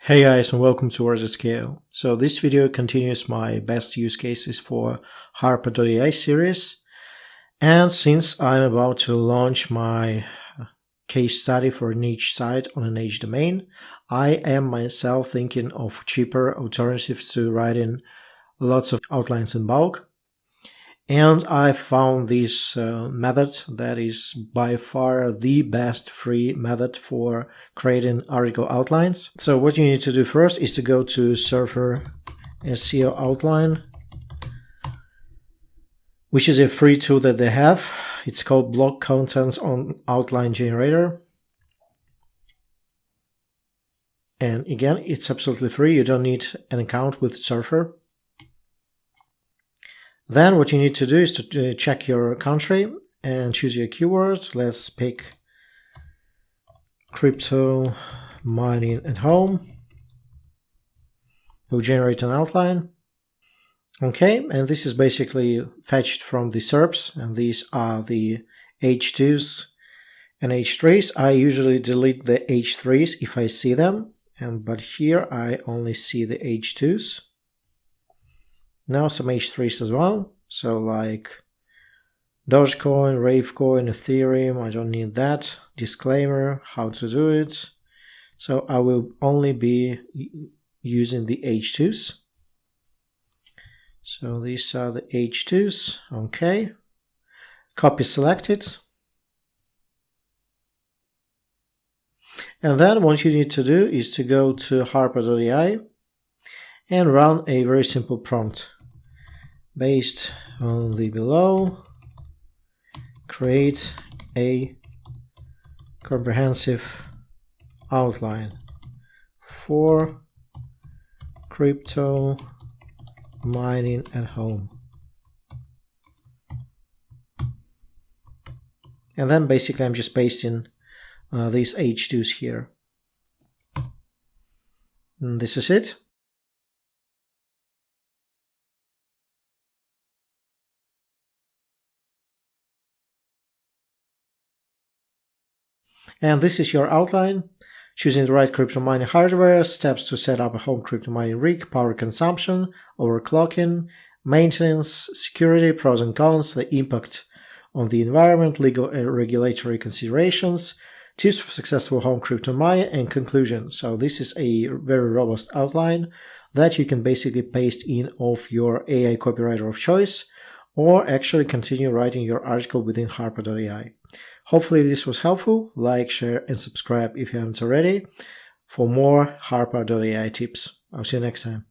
Hey guys, and welcome to WordsAtScale. So this video continues my best use cases for Harper.ai series. And since I'm about to launch my case study for a niche site on a niche domain, I am myself thinking of cheaper alternatives to writing lots of outlines in bulk. And I found this method that is by far the best free method for creating article outlines. So what you need to do first is to go to Surfer SEO Outline, which is a free tool that they have. It's called Blog Contents on Outline Generator. And again, it's absolutely free. You don't need an account with Surfer. Then what you need to do is to check your country and choose your keyword. Let's pick crypto mining at home. We'll generate an outline. Okay, and this is basically fetched from the SERPs, and these are the H2s and H3s. I usually delete the H3s if I see them, but here I only see the H2s. Now some H3s as well, so like Dogecoin, Ravecoin, Ethereum, I don't need that. Disclaimer, how to do it. So I will only be using the H2s. So these are the H2s, okay. Copy selected. And then what you need to do is to go to Harper.ai and run a very simple prompt. Based on the below, create a comprehensive outline for crypto mining at home. And then basically I'm just pasting these H2s here. And this is it. And this is your outline. Choosing the right crypto mining hardware, steps to set up a home crypto mining rig, power consumption, overclocking, maintenance, security, pros and cons, the impact on the environment, legal and regulatory considerations, tips for successful home crypto mining, and conclusion. So this is a very robust outline that you can basically paste in of your AI copywriter of choice, or actually continue writing your article within Harper.ai. Hopefully this was helpful. Like, share, and subscribe if you haven't already for more Harper.ai tips. I'll see you next time.